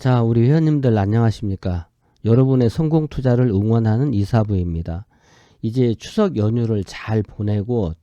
자, 우리 회원님들 안녕하십니까? 여러분의 성공 투자를 응원하는 이사부입니다. 이제 추석 연휴를 잘 보내고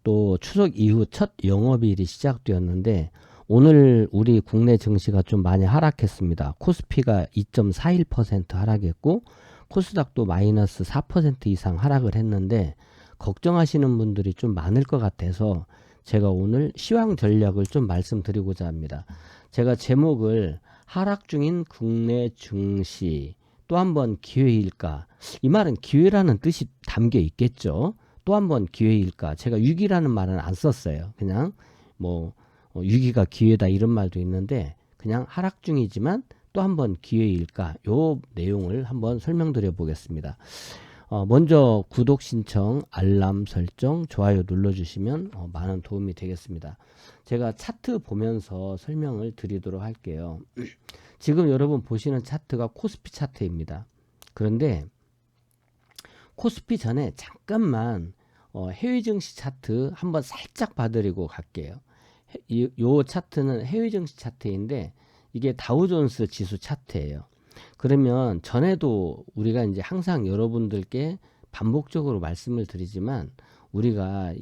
또 추석 이후 첫 영업일이 시작되었는데 오늘 우리 국내 증시가 좀 많이 하락했습니다. 코스피가 2.41% 하락했고 코스닥도 마이너스 4% 이상 하락을 했는데 걱정하시는 분들이 좀 많을 것 같아서 제가 오늘 시황 전략을 좀 말씀드리고자 합니다. 제가 제목을 하락 중인 국내 증시 또 한 번 기회일까? 이 말은 기회라는 뜻이 담겨 있겠죠. 또 한 번 기회일까? 제가 위기라는 말은 안 썼어요. 그냥 뭐 위기가 기회다 이런 말도 있는데 그냥 하락 중이지만 또 한 번 기회일까? 요 내용을 한번 설명드려 보겠습니다. 먼저 구독 신청, 알람 설정, 좋아요 눌러주시면 많은 도움이 되겠습니다. 제가 차트 보면서 설명을 드리도록 할게요. 지금 여러분 보시는 차트가 코스피 차트입니다. 그런데 코스피 전에 잠깐만 해외 증시 차트 한번 살짝 봐드리고 갈게요. 요 차트는 해외 증시 차트인데 이게 다우존스 지수 차트예요. 그러면 전에도 우리가 이제 항상 여러분들께 반복적으로 말씀을 드리지만 우리가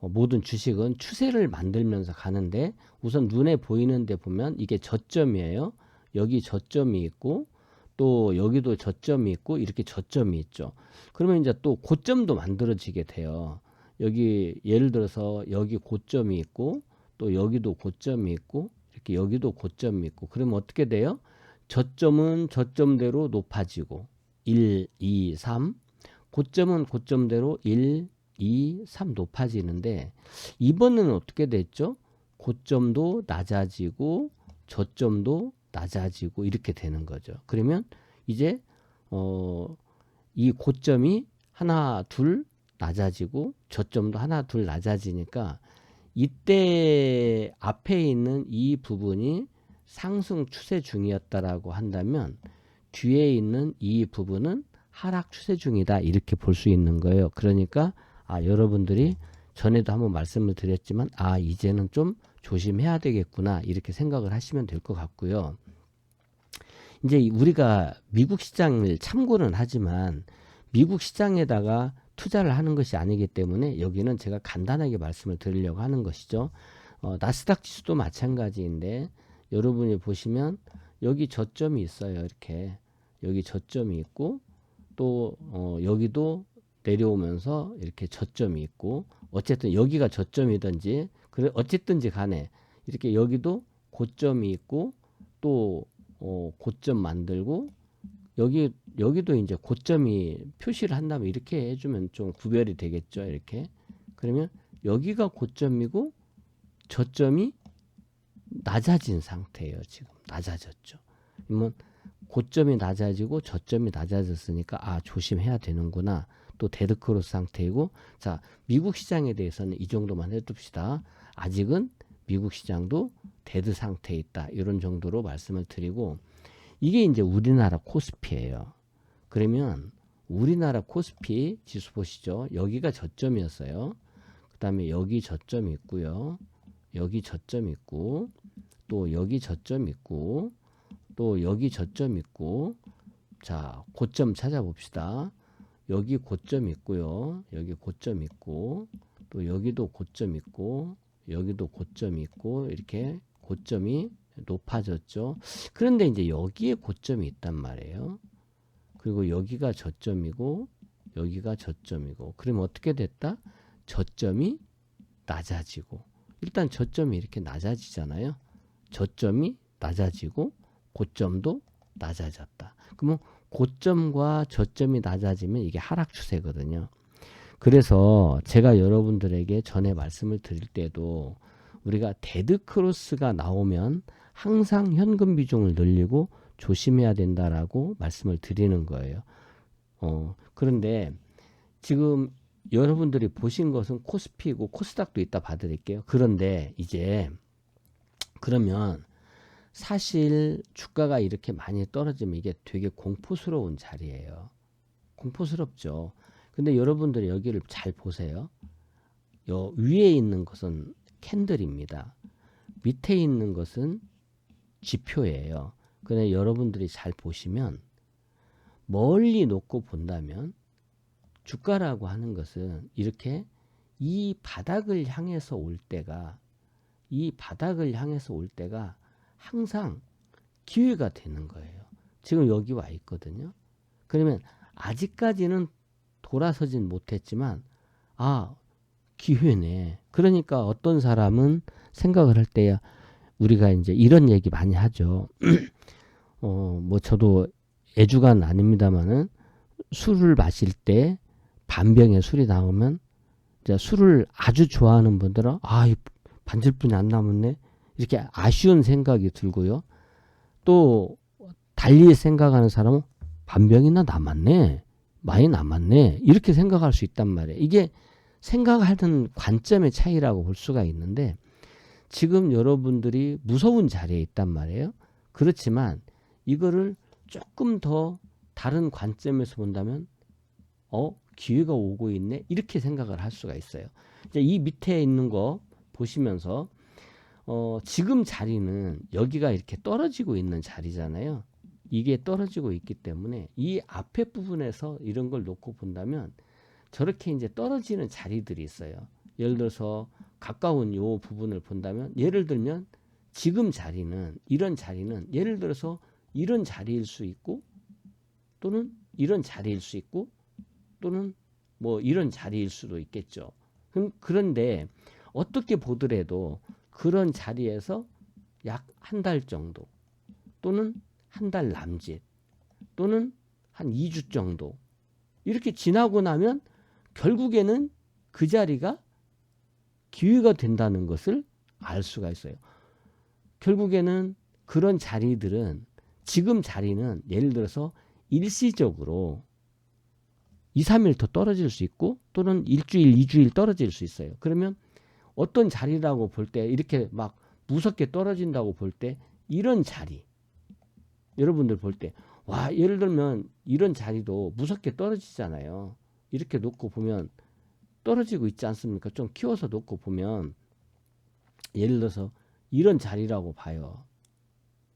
모든 주식은 추세를 만들면서 가는데 우선 눈에 보이는 데 보면 이게 저점이에요. 여기 저점이 있고 또 여기도 저점이 있고 이렇게 저점이 있죠. 그러면 이제 또 고점도 만들어지게 돼요. 여기 예를 들어서 여기 고점이 있고 또 여기도 고점이 있고 이렇게 여기도 고점이 있고 그러면 어떻게 돼요? 저점은 저점대로 높아지고 1, 2, 3 고점은 고점대로 1, 2, 3 높아지는데 이번에는 어떻게 됐죠? 고점도 낮아지고 저점도 낮아지고 이렇게 되는 거죠. 그러면 이제 이 고점이 하나 둘 낮아지고 저점도 하나 둘 낮아지니까 이때 앞에 있는 이 부분이 상승 추세 중이었다라고 한다면 뒤에 있는 이 부분은 하락 추세 중이다 이렇게 볼 수 있는 거예요. 그러니까 여러분들이 전에도 한번 말씀을 드렸지만 이제는 좀 조심해야 되겠구나 이렇게 생각을 하시면 될 것 같고요. 이제 우리가 미국 시장을 참고는 하지만 미국 시장에다가 투자를 하는 것이 아니기 때문에 여기는 제가 간단하게 말씀을 드리려고 하는 것이죠. 나스닥 지수도 마찬가지인데 여러분이 보시면 여기 저점이 있어요. 이렇게 여기 저점이 있고 또 여기도 내려오면서 이렇게 저점이 있고 어쨌든 여기가 저점이든지 그래 어쨌든지 간에 이렇게 여기도 고점이 있고 또 고점 만들고 여기도 이제 고점이 표시를 한다면 이렇게 해주면 좀 구별이 되겠죠. 이렇게 그러면 여기가 고점이고 저점이 낮아진 상태예요. 지금 낮아졌죠. 그러면 고점이 낮아지고 저점이 낮아졌으니까 조심해야 되는구나. 또 데드크로스 상태이고 자 미국 시장에 대해서는 이 정도만 해둡시다. 아직은 미국 시장도 데드 상태에 있다. 이런 정도로 말씀을 드리고 이게 이제 우리나라 코스피예요. 그러면 우리나라 코스피 지수 보시죠. 여기가 저점이었어요. 그 다음에 여기 저점이 있고요. 여기 저점 있고 또 여기 저점 있고 또 여기 저점 있고 자 고점 찾아봅시다. 여기 고점 있고요. 여기 고점 있고 또 여기도 고점 있고 여기도 고점이 있고 이렇게 고점이 높아졌죠. 그런데 이제 여기에 고점이 있단 말이에요. 그리고 여기가 저점이고 여기가 저점이고 그러면 어떻게 됐다? 저점이 낮아지고 일단 저점이 이렇게 낮아지잖아요. 저점이 낮아지고 고점도 낮아졌다. 그러면 고점과 저점이 낮아지면 이게 하락 추세거든요. 그래서 제가 여러분들에게 전에 말씀을 드릴 때도 우리가 데드크로스가 나오면 항상 현금 비중을 늘리고 조심해야 된다라고 말씀을 드리는 거예요. 그런데 지금 여러분들이 보신 것은 코스피고 코스닥도 이따 봐드릴게요. 그런데 이제 그러면 사실 주가가 이렇게 많이 떨어지면 이게 되게 공포스러운 자리예요. 공포스럽죠. 근데 여러분들이 여기를 잘 보세요. 위에 있는 것은 캔들입니다. 밑에 있는 것은 지표예요. 그런데 여러분들이 잘 보시면 멀리 놓고 본다면 주가라고 하는 것은 이렇게 이 바닥을 향해서 올 때가 항상 기회가 되는 거예요. 지금 여기 와 있거든요. 그러면 아직까지는 돌아서진 못했지만 기회네. 그러니까 어떤 사람은 생각을 할 때야 우리가 이제 이런 얘기 많이 하죠. 뭐 저도 애주가는 아닙니다만은 술을 마실 때 반병에 술이 나오면 이제 술을 아주 좋아하는 분들은 이 반절분이 안 남았네. 이렇게 아쉬운 생각이 들고요. 또 달리 생각하는 사람은 반병이나 남았네. 많이 남았네. 이렇게 생각할 수 있단 말이에요. 이게 생각하는 관점의 차이라고 볼 수가 있는데 지금 여러분들이 무서운 자리에 있단 말이에요. 그렇지만 이거를 조금 더 다른 관점에서 본다면 기회가 오고 있네. 이렇게 생각을 할 수가 있어요. 이제 이 밑에 있는 거 보시면서 지금 자리는 여기가 이렇게 떨어지고 있는 자리잖아요. 이게 떨어지고 있기 때문에 이 앞에 부분에서 이런 걸 놓고 본다면 저렇게 이제 떨어지는 자리들이 있어요. 예를 들어서 가까운 요 부분을 본다면 예를 들면 지금 자리는 이런 자리는 예를 들어서 이런 자리일 수 있고 또는 이런 자리일 수 있고 또는 뭐 이런 자리일 수도 있겠죠. 그런데 어떻게 보더라도 그런 자리에서 약 한 달 정도 또는 한 달 남짓 또는 한 2주 정도 이렇게 지나고 나면 결국에는 그 자리가 기회가 된다는 것을 알 수가 있어요. 결국에는 그런 자리들은 지금 자리는 예를 들어서 일시적으로 2, 3일 더 떨어질 수 있고 또는 일주일, 2주일 떨어질 수 있어요. 그러면 어떤 자리라고 볼 때 이렇게 막 무섭게 떨어진다고 볼 때 이런 자리 여러분들 볼 때 예를 들면 이런 자리도 무섭게 떨어지잖아요. 이렇게 놓고 보면 떨어지고 있지 않습니까? 좀 키워서 놓고 보면 예를 들어서 이런 자리라고 봐요.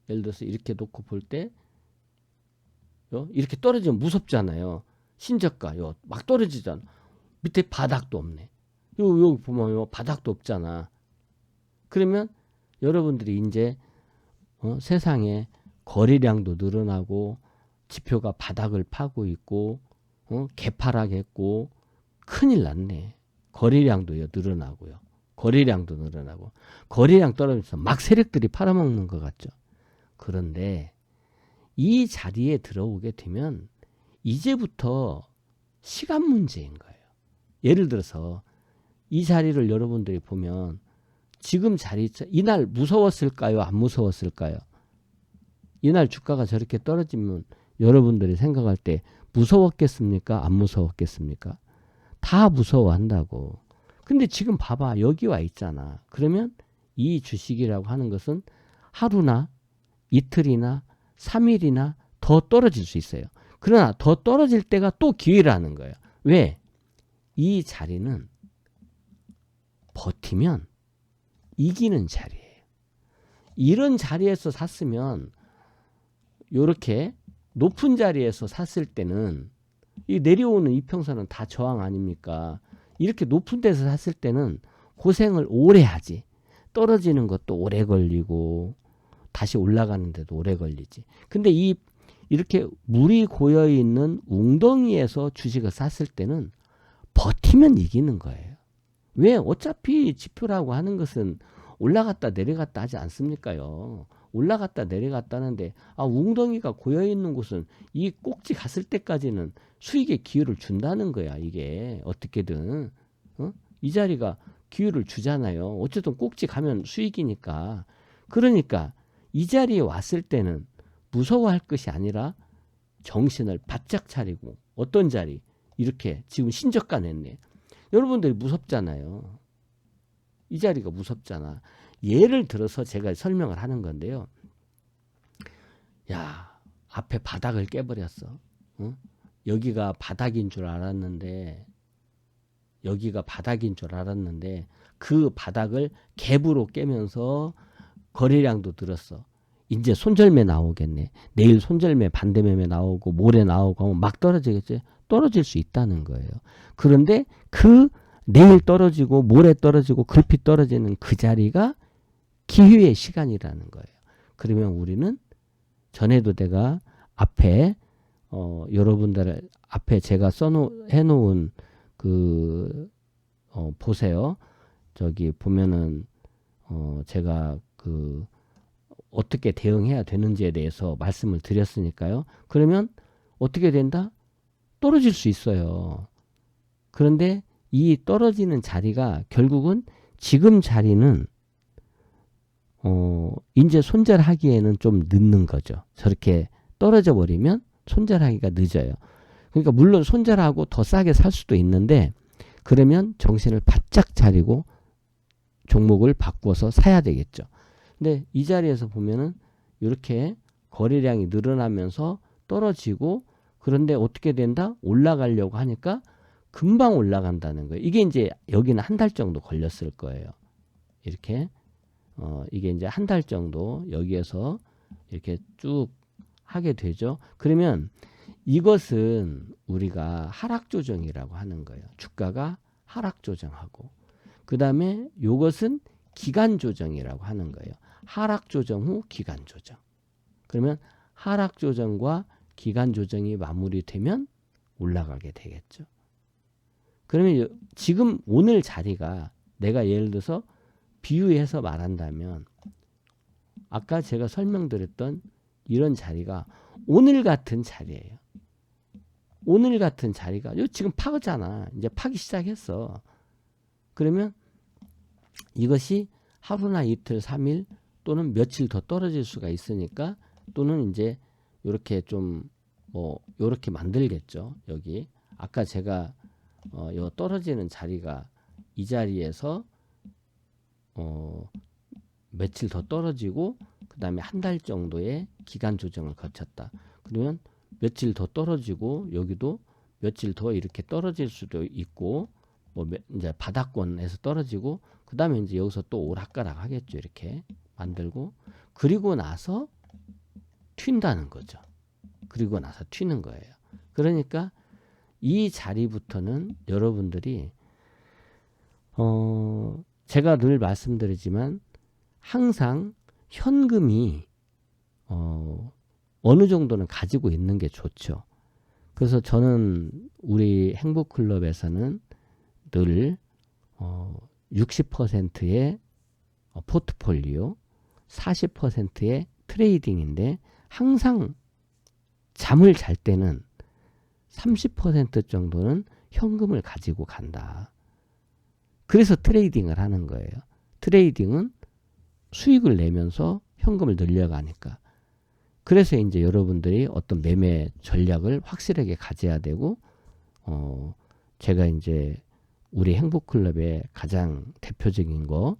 예를 들어서 이렇게 놓고 볼 때 이렇게 떨어지면 무섭잖아요. 신저가 막 떨어지잖아. 밑에 바닥도 없네. 여기 보면 바닥도 없잖아. 그러면 여러분들이 이제 세상에 거래량도 늘어나고 지표가 바닥을 파고 있고 개파락했고 큰일 났네. 거래량도 늘어나고요. 거래량도 늘어나고 거래량 떨어지면서 막 세력들이 팔아먹는 것 같죠. 그런데 이 자리에 들어오게 되면 이제부터 시간 문제인 거예요. 예를 들어서 이 자리를 여러분들이 보면 지금 자리 이날 무서웠을까요? 안 무서웠을까요? 이날 주가가 저렇게 떨어지면 여러분들이 생각할 때 무서웠겠습니까? 안 무서웠겠습니까? 다 무서워한다고. 근데 지금 봐봐. 여기 와 있잖아. 그러면 이 주식이라고 하는 것은 하루나 이틀이나 3일이나 더 떨어질 수 있어요. 그러나 더 떨어질 때가 또 기회라는 거예요. 왜? 이 자리는 버티면 이기는 자리예요. 이런 자리에서 샀으면 이렇게 높은 자리에서 샀을 때는 이 내려오는 이평선은 다 저항 아닙니까? 이렇게 높은 데서 샀을 때는 고생을 오래 하지. 떨어지는 것도 오래 걸리고 다시 올라가는데도 오래 걸리지. 근데 이렇게 물이 고여 있는 웅덩이에서 주식을 샀을 때는 버티면 이기는 거예요. 왜? 어차피 지표라고 하는 것은 올라갔다 내려갔다 하지 않습니까요? 올라갔다 내려갔다 하는데 웅덩이가 고여 있는 곳은 이 꼭지 갔을 때까지는 수익의 기회를 준다는 거야. 이게 어떻게든 이 자리가 기회를 주잖아요. 어쨌든 꼭지 가면 수익이니까. 그러니까 이 자리에 왔을 때는 무서워할 것이 아니라 정신을 바짝 차리고 어떤 자리 이렇게 지금 신저가 냈네. 여러분들이 무섭잖아요. 이 자리가 무섭잖아. 예를 들어서 제가 설명을 하는 건데요. 야, 앞에 바닥을 깨버렸어. 여기가 바닥인 줄 알았는데 그 바닥을 갭으로 깨면서 거래량도 늘었어. 이제 손절매 나오겠네. 내일 손절매 반대매매 나오고 모레 나오고 하면 막 떨어지겠지. 떨어질 수 있다는 거예요. 그런데 그 내일 떨어지고 모레 떨어지고 급히 떨어지는 그 자리가 기회의 시간이라는 거예요. 그러면 우리는 전에도 내가 앞에 여러분들 앞에 제가 해놓은 보세요. 저기 보면은 제가 어떻게 대응해야 되는지에 대해서 말씀을 드렸으니까요. 그러면 어떻게 된다? 떨어질 수 있어요. 그런데 이 떨어지는 자리가 결국은 지금 자리는 이제 손절하기에는 좀 늦는 거죠. 저렇게 떨어져 버리면 손절하기가 늦어요. 그러니까 물론 손절하고 더 싸게 살 수도 있는데 그러면 정신을 바짝 차리고 종목을 바꾸어서 사야 되겠죠. 근데 이 자리에서 보면은 이렇게 거래량이 늘어나면서 떨어지고 그런데 어떻게 된다? 올라가려고 하니까 금방 올라간다는 거예요. 이게 이제 여기는 한 달 정도 걸렸을 거예요. 이렇게 이게 이제 한 달 정도 여기에서 이렇게 쭉 하게 되죠. 그러면 이것은 우리가 하락 조정이라고 하는 거예요. 주가가 하락 조정하고 그 다음에 이것은 기간 조정이라고 하는 거예요. 하락 조정 후 기간 조정. 그러면 하락 조정과 기간 조정이 마무리되면 올라가게 되겠죠. 그러면 지금 오늘 자리가 내가 예를 들어서 비유해서 말한다면 아까 제가 설명드렸던 이런 자리가 오늘 같은 자리예요. 오늘 같은 자리가 지금 파잖아. 이제 파기 시작했어. 그러면 이것이 하루나 이틀, 3일 또는 며칠 더 떨어질 수가 있으니까 또는 이제 이렇게 좀 이렇게 만들겠죠. 여기 아까 제가 요 떨어지는 자리가 이 자리에서 며칠 더 떨어지고 그 다음에 한 달 정도의 기간 조정을 거쳤다. 그러면 며칠 더 떨어지고 여기도 며칠 더 이렇게 떨어질 수도 있고 이제 바닥권에서 떨어지고 그 다음에 이제 여기서 또 오락가락 하겠죠. 이렇게 만들고 그리고 나서 튄다는 거죠. 그리고 나서 튀는 거예요. 그러니까 이 자리부터는 여러분들이 제가 늘 말씀드리지만 항상 현금이 어느 정도는 가지고 있는 게 좋죠. 그래서 저는 우리 행복클럽에서는 늘 60%의 포트폴리오, 40%의 트레이딩인데 항상 잠을 잘 때는 30% 정도는 현금을 가지고 간다. 그래서 트레이딩을 하는 거예요. 트레이딩은 수익을 내면서 현금을 늘려가니까. 그래서 이제 여러분들이 어떤 매매 전략을 확실하게 가져야 되고, 제가 이제 우리 행복클럽의 가장 대표적인 거,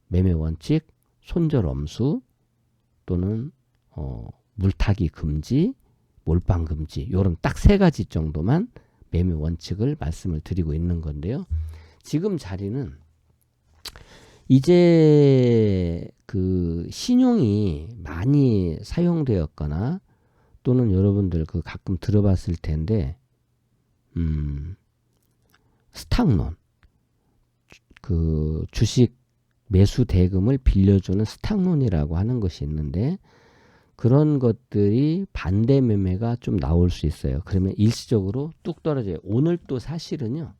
매매 원칙, 손절 엄수, 또는, 물타기 금지, 몰빵 금지, 요런 딱 3가지 정도만 매매 원칙을 말씀을 드리고 있는 건데요. 지금 자리는 이제 신용이 많이 사용되었거나 또는 여러분들 가끔 들어봤을 텐데 스탁론 주식 매수 대금을 빌려주는 스탁론이라고 하는 것이 있는데 그런 것들이 반대 매매가 좀 나올 수 있어요. 그러면 일시적으로 뚝 떨어져요. 오늘 또 사실은요.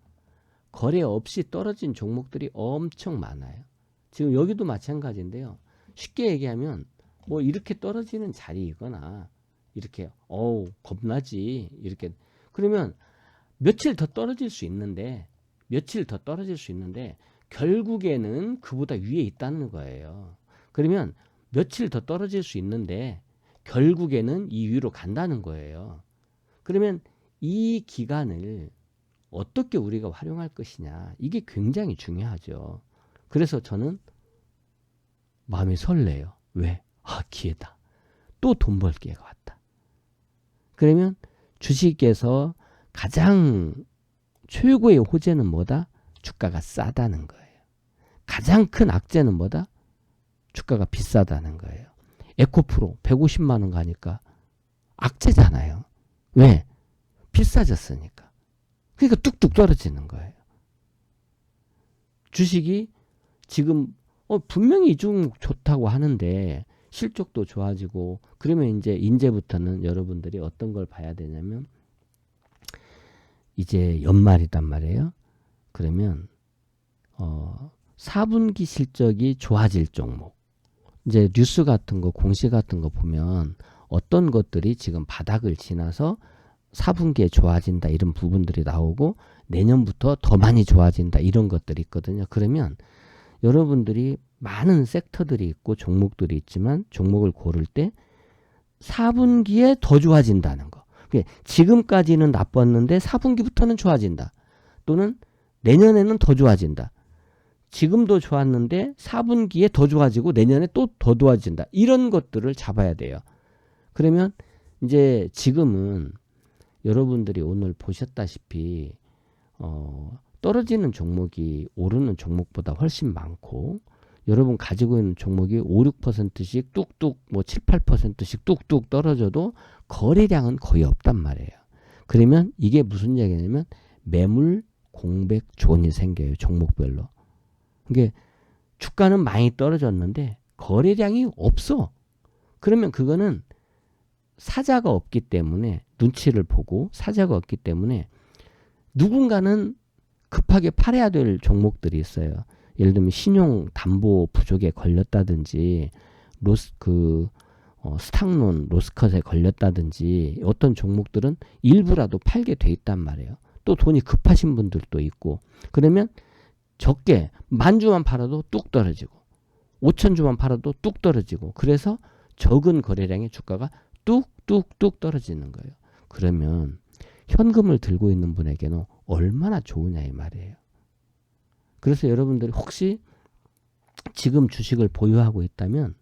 거래 없이 떨어진 종목들이 엄청 많아요. 지금 여기도 마찬가지인데요. 쉽게 얘기하면 이렇게 떨어지는 자리이거나 이렇게 겁나지 이렇게 그러면 며칠 더 떨어질 수 있는데 결국에는 그보다 위에 있다는 거예요. 그러면 며칠 더 떨어질 수 있는데 결국에는 이 위로 간다는 거예요. 그러면 이 기간을 어떻게 우리가 활용할 것이냐 이게 굉장히 중요하죠. 그래서 저는 마음이 설레요. 왜? 기회다. 또 돈 벌 기회가 왔다. 그러면 주식에서 가장 최고의 호재는 뭐다? 주가가 싸다는 거예요. 가장 큰 악재는 뭐다? 주가가 비싸다는 거예요. 에코프로 150만 원 가니까 악재잖아요. 왜? 비싸졌으니까. 그러니까 뚝뚝 떨어지는 거예요. 주식이 지금 분명히 이 종목 좋다고 하는데 실적도 좋아지고 그러면 이제부터는 여러분들이 어떤 걸 봐야 되냐면 이제 연말이단 말이에요. 그러면 4분기 실적이 좋아질 종목. 이제 뉴스 같은 거, 공시 같은 거 보면 어떤 것들이 지금 바닥을 지나서 4분기에 좋아진다 이런 부분들이 나오고 내년부터 더 많이 좋아진다 이런 것들이 있거든요. 그러면 여러분들이 많은 섹터들이 있고 종목들이 있지만 종목을 고를 때 4분기에 더 좋아진다는 거. 지금까지는 나빴는데 4분기부터는 좋아진다. 또는 내년에는 더 좋아진다. 지금도 좋았는데 4분기에 더 좋아지고 내년에 또 더 좋아진다. 이런 것들을 잡아야 돼요. 그러면 이제 지금은 여러분들이 오늘 보셨다시피 떨어지는 종목이 오르는 종목보다 훨씬 많고 여러분 가지고 있는 종목이 5, 6%씩 뚝뚝 뭐 7, 8%씩 뚝뚝 떨어져도 거래량은 거의 없단 말이에요. 그러면 이게 무슨 얘기냐면 매물 공백 존이 생겨요. 종목별로. 이게 주가는 많이 떨어졌는데 거래량이 없어. 그러면 그거는 사자가 없기 때문에 눈치를 보고 사자가 없기 때문에 누군가는 급하게 팔아야 될 종목들이 있어요. 예를 들면 신용 담보 부족에 걸렸다든지 스탁론 로스컷에 걸렸다든지 어떤 종목들은 일부라도 팔게 돼 있단 말이에요. 또 돈이 급하신 분들도 있고 그러면 적게 10,000주만 팔아도 뚝 떨어지고 5,000주만 팔아도 뚝 떨어지고 그래서 적은 거래량의 주가가 뚝뚝뚝 떨어지는 거예요. 그러면 현금을 들고 있는 분에게는 얼마나 좋으냐 이 말이에요. 그래서 여러분들이 혹시 지금 주식을 보유하고 있다면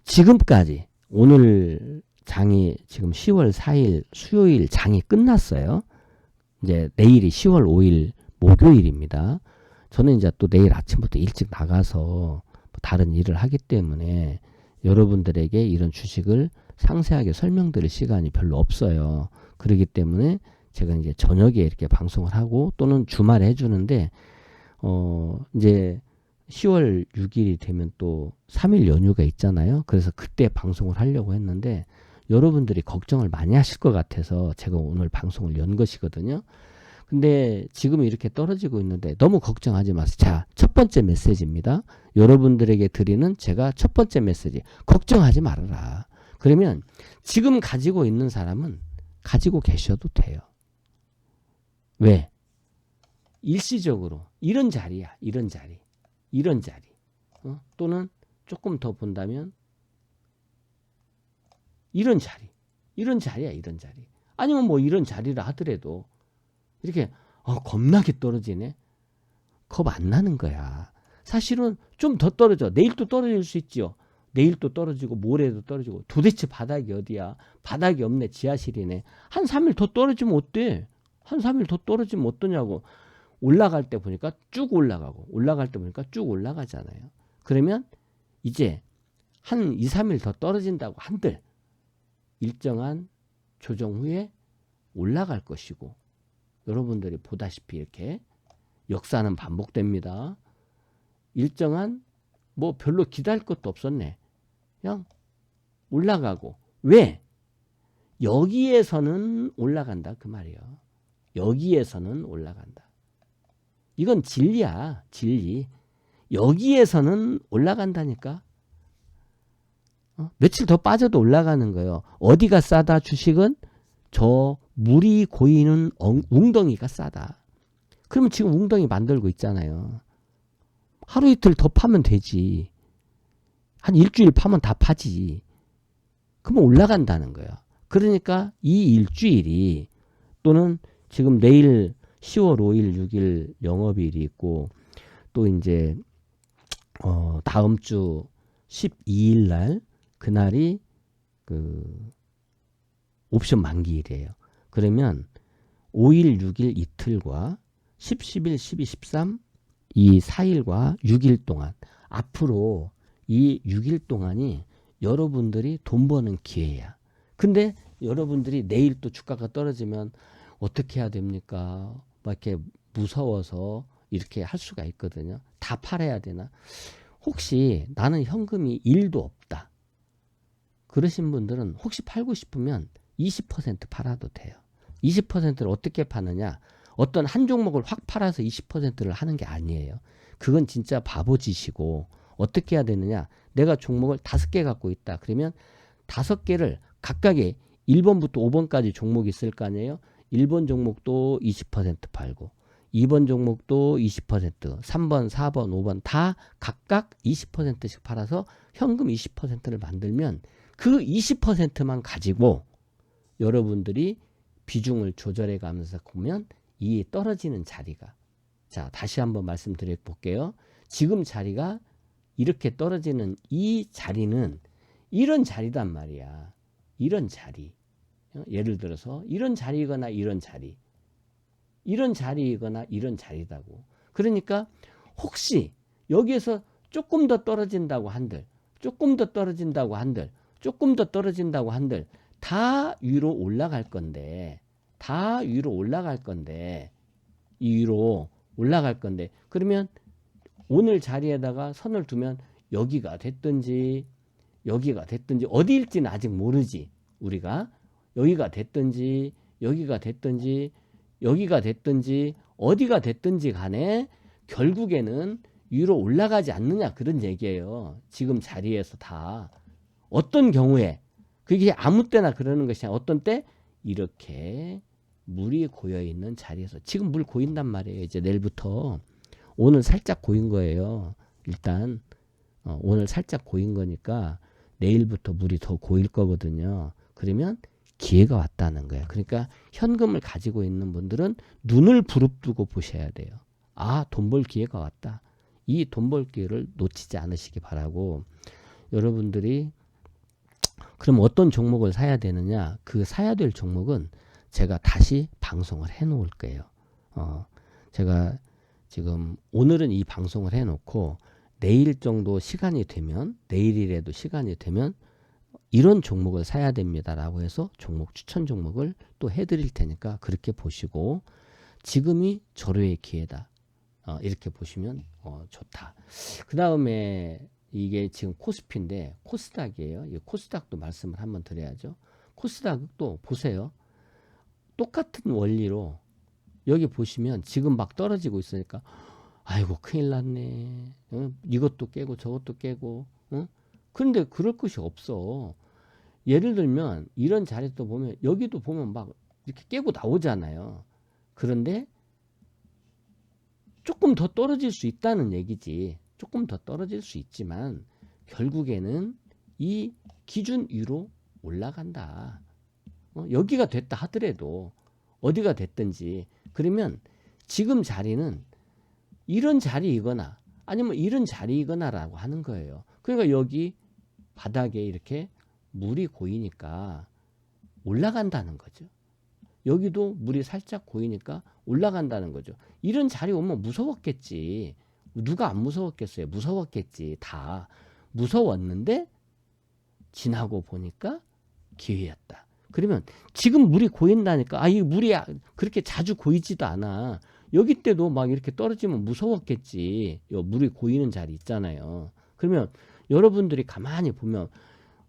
지금까지 오늘 장이 지금 10월 4일 수요일 장이 끝났어요. 이제 내일이 10월 5일 목요일입니다. 저는 이제 또 내일 아침부터 일찍 나가서 다른 일을 하기 때문에 여러분들에게 이런 주식을 상세하게 설명드릴 시간이 별로 없어요. 그렇기 때문에 제가 이제 저녁에 이렇게 방송을 하고 또는 주말에 해주는데 이제 10월 6일이 되면 또 3일 연휴가 있잖아요. 그래서 그때 방송을 하려고 했는데 여러분들이 걱정을 많이 하실 것 같아서 제가 오늘 방송을 연 것이거든요. 근데 지금 이렇게 떨어지고 있는데 너무 걱정하지 마세요. 자, 첫 번째 메시지입니다. 여러분들에게 드리는 제가 첫 번째 메시지. 걱정하지 말아라. 그러면 지금 가지고 있는 사람은 가지고 계셔도 돼요. 왜? 일시적으로 이런 자리야. 이런 자리. 이런 자리. 또는 조금 더 본다면 이런 자리. 이런 자리야. 이런 자리. 아니면 뭐 이런 자리라 하더라도 이렇게 겁나게 떨어지네. 겁 안 나는 거야. 사실은 좀 더 떨어져. 내일 또 떨어질 수 있죠. 내일 또 떨어지고 모레도 떨어지고 도대체 바닥이 어디야. 바닥이 없네. 지하실이네. 한 3일 더 떨어지면 어때? 한 3일 더 떨어지면 어떠냐고. 올라갈 때 보니까 쭉 올라가고 올라갈 때 보니까 쭉 올라가잖아요. 그러면 이제 한 2, 3일 더 떨어진다고 한들 일정한 조정 후에 올라갈 것이고 여러분들이 보다시피 이렇게 역사는 반복됩니다. 일정한 뭐 별로 기다릴 것도 없었네. 그냥 올라가고. 왜? 여기에서는 올라간다 그 말이에요. 여기에서는 올라간다. 이건 진리야. 진리. 여기에서는 올라간다니까. 며칠 더 빠져도 올라가는 거예요. 어디가 싸다 주식은? 저 물이 고이는 웅덩이가 싸다. 그러면 지금 웅덩이 만들고 있잖아요. 하루 이틀 더 파면 되지. 한 일주일 파면 다 파지. 그러면 올라간다는 거예요. 그러니까 이 일주일이 또는 지금 내일 10월 5일, 6일 영업일이 있고 또 이제 다음 주 12일 날 그날이 그 옵션 만기일이에요. 그러면 5일, 6일 이틀과 10, 11, 12, 13 이 4일과 6일 동안 앞으로 이 6일 동안이 여러분들이 돈 버는 기회야. 근데 여러분들이 내일 또 주가가 떨어지면 어떻게 해야 됩니까? 막 이렇게 무서워서 이렇게 할 수가 있거든요. 다 팔아야 되나? 혹시 나는 현금이 1도 없다. 그러신 분들은 혹시 팔고 싶으면 20% 팔아도 돼요. 20%를 어떻게 파느냐? 어떤 한 종목을 확 팔아서 20%를 하는 게 아니에요. 그건 진짜 바보짓이고 어떻게 해야 되느냐? 내가 종목을 5개 갖고 있다. 그러면 5개를 각각의 1번부터 5번까지 종목이 있을 거 아니에요? 1번 종목도 20% 팔고 2번 종목도 20%, 3번, 4번, 5번 다 각각 20%씩 팔아서 현금 20%를 만들면 그 20%만 가지고 여러분들이 비중을 조절해 가면서 보면 이 떨어지는 자리가, 자 다시 한번 말씀드려 볼게요. 지금 자리가 이렇게 떨어지는 이 자리는 이런 자리단 말이야. 이런 자리. 예를 들어서 이런 자리거나 이런 자리. 이런 자리이거나 이런 자리다고. 그러니까 혹시 여기에서 조금 더 떨어진다고 한들, 조금 더 떨어진다고 한들, 조금 더 떨어진다고 한들 다 위로 올라갈 건데, 다 위로 올라갈 건데, 위로 올라갈 건데, 그러면 오늘 자리에다가 선을 두면 여기가 됐든지 여기가 됐든지 어디일지는 아직 모르지. 우리가 여기가 됐든지 여기가 됐든지 여기가 됐든지 어디가 됐든지 간에 결국에는 위로 올라가지 않느냐 그런 얘기예요. 지금 자리에서 다. 어떤 경우에 그게 아무 때나 그러는 것이 아니라 어떤 때 이렇게 물이 고여있는 자리에서 지금 물 고인단 말이에요. 이제 내일부터 오늘 살짝 고인 거예요. 일단 오늘 살짝 고인 거니까 내일부터 물이 더 고일 거거든요. 그러면 기회가 왔다는 거예요. 그러니까 현금을 가지고 있는 분들은 눈을 부릅뜨고 보셔야 돼요. 아, 돈 벌 기회가 왔다. 이 돈 벌 기회를 놓치지 않으시기 바라고, 여러분들이 그럼 어떤 종목을 사야 되느냐? 그 사야 될 종목은 제가 다시 방송을 해 놓을 거예요. 제가 지금 오늘은 이 방송을 해 놓고 내일 정도 시간이 되면, 내일이라도 시간이 되면 이런 종목을 사야 됩니다라고 해서 종목 추천 종목을 또 해드릴 테니까 그렇게 보시고, 지금이 절호의 기회다. 이렇게 보시면 좋다. 그 다음에 이게 지금 코스피인데 코스닥이에요. 이 코스닥도 말씀을 한번 드려야죠. 코스닥도 보세요. 똑같은 원리로 여기 보시면 지금 막 떨어지고 있으니까 아이고 큰일 났네. 이것도 깨고 저것도 깨고. 그런데 그럴 것이 없어. 예를 들면 이런 자리도 보면 여기도 보면 막 이렇게 깨고 나오잖아요. 그런데 조금 더 떨어질 수 있다는 얘기지. 조금 더 떨어질 수 있지만 결국에는 이 기준 위로 올라간다. 여기가 됐다 하더라도 어디가 됐든지, 그러면 지금 자리는 이런 자리이거나 아니면 이런 자리이거나라고 하는 거예요. 그러니까 여기 바닥에 이렇게 물이 고이니까 올라간다는 거죠. 여기도 물이 살짝 고이니까 올라간다는 거죠. 이런 자리 오면 무서웠겠지. 누가 안 무서웠겠어요? 무서웠겠지. 다 무서웠는데 지나고 보니까 기회였다. 그러면 지금 물이 고인다니까. 이 물이 그렇게 자주 고이지도 않아. 여기 때도 막 이렇게 떨어지면 무서웠겠지. 물이 고이는 자리 있잖아요. 그러면 여러분들이 가만히 보면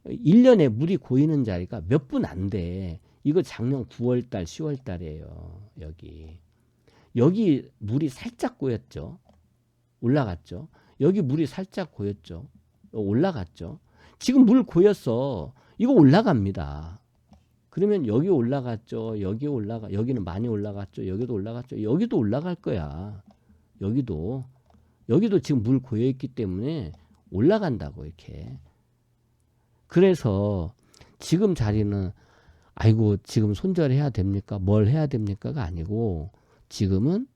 1년에 물이 고이는 자리가 몇 분 안 돼. 이거 작년 9월달, 10월달이에요. 여기 물이 살짝 고였죠. 올라갔죠. 여기 물이 살짝 고였죠. 올라갔죠. 지금 물 고였어. 이거 올라갑니다. 그러면 여기 올라갔죠. 여기는 많이 올라갔죠. 여기도 올라갔죠. 여기도 올라갈 거야. 여기도 지금 물 고여 있기 때문에 올라간다고 이렇게. 그래서 지금 자리는 아이고 지금 손절해야 됩니까? 뭘 해야 됩니까가 아니고, 지금은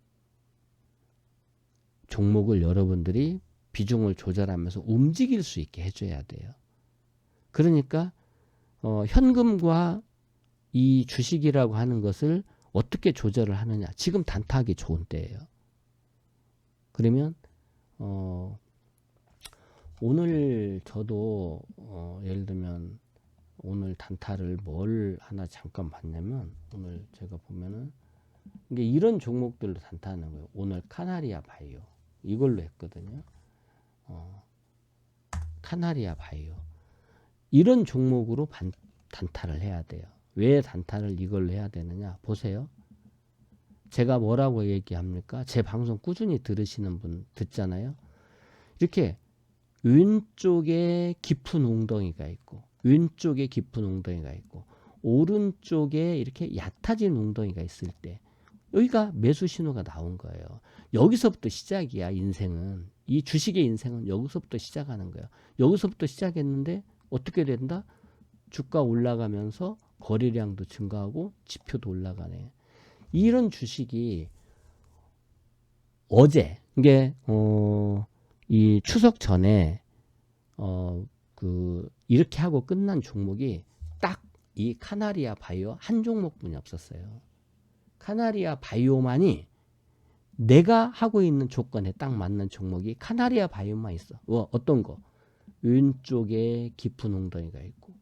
종목을 여러분들이 비중을 조절하면서 움직일 수 있게 해줘야 돼요. 그러니까 현금과 이 주식이라고 하는 것을 어떻게 조절을 하느냐. 지금 단타하기 좋은 때예요. 그러면 오늘 저도 예를 들면 오늘 단타를 뭘 하나 잠깐 봤냐면 오늘 제가 보면은 이게 이런 종목들로 단타하는 거예요. 오늘 카나리아 바이오 이걸로 했거든요. 카나리아 바이오 이런 종목으로 단타를 해야 돼요. 왜 단타를 이걸로 해야 되느냐 보세요. 제가 뭐라고 얘기합니까? 제 방송 꾸준히 들으시는 분 듣잖아요. 이렇게 왼쪽에 깊은 웅덩이가 있고 왼쪽에 깊은 웅덩이가 있고 오른쪽에 이렇게 얕아진 웅덩이가 있을 때 여기가 매수 신호가 나온 거예요. 여기서부터 시작이야. 인생은. 이 주식의 인생은 여기서부터 시작하는 거예요. 여기서부터 시작했는데 어떻게 된다? 주가 올라가면서 거래량도 증가하고 지표도 올라가네. 이런 주식이 어제 이게 이 추석 전에 이렇게 하고 끝난 종목이 딱 이 카나리아 바이오 한 종목뿐이 없었어요. 카나리아 바이오만이 내가 하고 있는 조건에 딱 맞는 종목이 카나리아 바이오만 있어. 어떤 거? 왼쪽에 깊은 웅덩이가 있고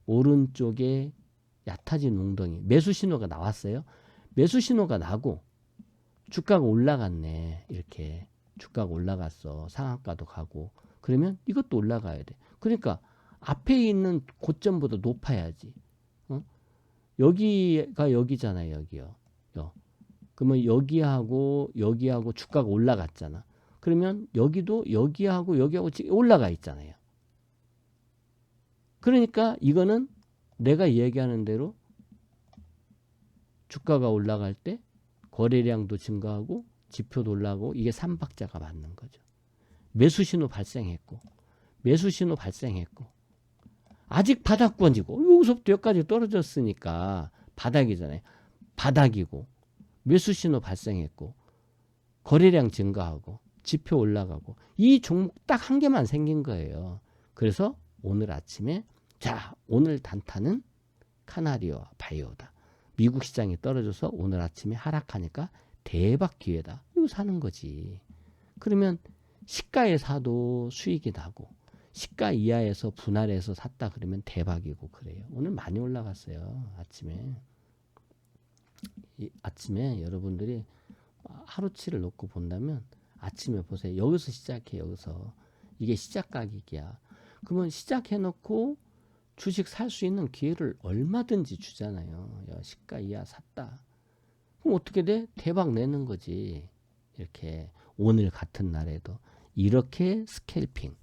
오른쪽에 얕아진 웅덩이. 매수 신호가 나왔어요. 매수 신호가 나고 주가가 올라갔네. 이렇게 주가가 올라갔어. 상한가도 가고. 그러면 이것도 올라가야 돼. 그러니까 앞에 있는 고점보다 높아야지. 여기가 여기잖아요. 여기요. 그러면 여기하고 여기하고 주가가 올라갔잖아. 그러면 여기도 여기하고 여기하고 올라가 있잖아요. 그러니까 이거는 내가 얘기하는 대로 주가가 올라갈 때 거래량도 증가하고 지표도 올라가고 이게 3박자가 맞는 거죠. 매수 신호 발생했고 매수 신호 발생했고 아직 바닥권이고 여기서부터 여기까지 떨어졌으니까 바닥이잖아요. 바닥이고 매수 신호 발생했고 거래량 증가하고 지표 올라가고 이 종목 딱 한 개만 생긴 거예요. 그래서 오늘 아침에 자 오늘 단타는 카나리아 바이오다. 미국 시장이 떨어져서 오늘 아침에 하락하니까 대박 기회다. 이거 사는 거지. 그러면 시가에 사도 수익이 나고 시가 이하에서 분할해서 샀다 그러면 대박이고 그래요. 오늘 많이 올라갔어요. 아침에 여러분들이 하루치를 놓고 본다면 아침에 보세요. 여기서 시작해. 여기서. 이게 시작 가격이야. 그러면 시작해놓고 주식 살 수 있는 기회를 얼마든지 주잖아요. 야, 시가 이하 샀다. 그럼 어떻게 돼? 대박 내는 거지. 이렇게 오늘 같은 날에도 이렇게 스캘핑,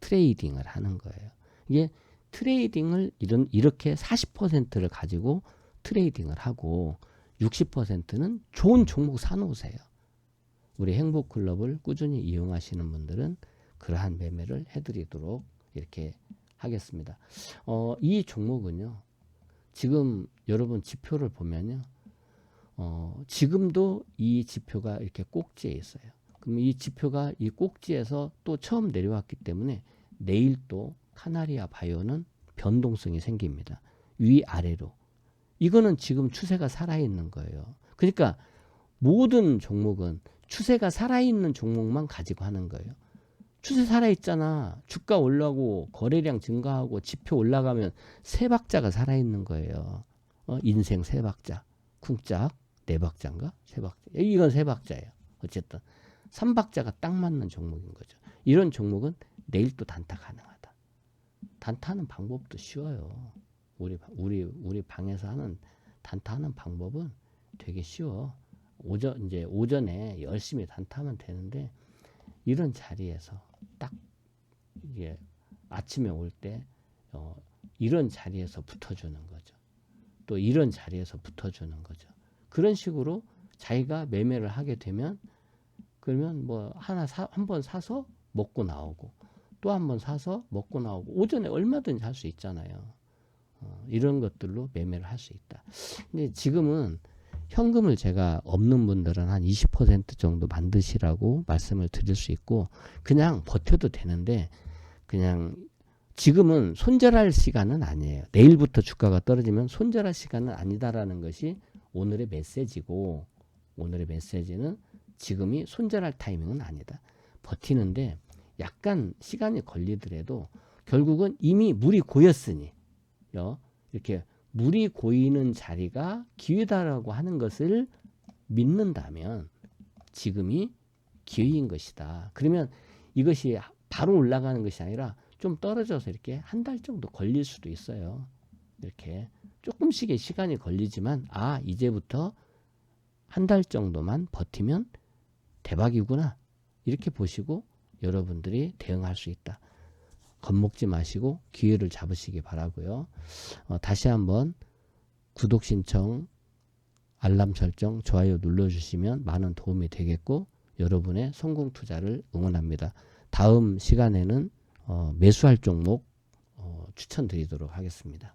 트레이딩을 하는 거예요. 이게 트레이딩을 이렇게 40%를 가지고 트레이딩을 하고 60%는 좋은 종목 사놓으세요. 우리 행복클럽을 꾸준히 이용하시는 분들은 그러한 매매를 해드리도록 이렇게 하겠습니다. 이 종목은요. 지금 여러분 지표를 보면요. 지금도 이 지표가 이렇게 꼭지에 있어요. 그럼 이 지표가 이 꼭지에서 또 처음 내려왔기 때문에 내일 또 카나리아 바이오는 변동성이 생깁니다. 위아래로. 이거는 지금 추세가 살아있는 거예요. 그러니까 모든 종목은 추세가 살아있는 종목만 가지고 하는 거예요. 추세 살아있잖아. 주가 올라가고 거래량 증가하고 지표 올라가면 세 박자가 살아있는 거예요. 인생 세 박자. 쿵짝 네 박자인가? 세 박자. 이건 세 박자예요. 어쨌든 3박자가 딱 맞는 종목인 거죠. 이런 종목은 내일 또 단타 가능하다. 단타하는 방법도 쉬워요. 우리 방에서 하는 단타하는 방법은 되게 쉬워. 오전에 열심히 단타하면 되는데 이런 자리에서 딱 이게 아침에 올 때 이런 자리에서 붙어주는 거죠. 또 이런 자리에서 붙어주는 거죠. 그런 식으로 자기가 매매를 하게 되면 그러면 뭐 한 번 사서 먹고 나오고 또 한 번 사서 먹고 나오고 오전에 얼마든지 할 수 있잖아요. 이런 것들로 매매를 할 수 있다. 근데 지금은 현금을 제가 없는 분들은 한 20% 정도 만드시라고 말씀을 드릴 수 있고 그냥 버텨도 되는데 그냥 지금은 손절할 시간은 아니에요. 내일부터 주가가 떨어지면 손절할 시간은 아니다라는 것이 오늘의 메시지고 오늘의 메시지는 지금이 손절할 타이밍은 아니다. 버티는데 약간 시간이 걸리더라도 결국은 이미 물이 고였으니 이렇게 물이 고이는 자리가 기회다라고 하는 것을 믿는다면 지금이 기회인 것이다. 그러면 이것이 바로 올라가는 것이 아니라 좀 떨어져서 이렇게 한 달 정도 걸릴 수도 있어요. 이렇게 조금씩의 시간이 걸리지만 이제부터 한 달 정도만 버티면 대박이구나. 이렇게 보시고 여러분들이 대응할 수 있다. 겁먹지 마시고 기회를 잡으시기 바라고요. 다시 한번 구독 신청, 알람 설정, 좋아요 눌러주시면 많은 도움이 되겠고 여러분의 성공 투자를 응원합니다. 다음 시간에는 매수할 종목 추천드리도록 하겠습니다.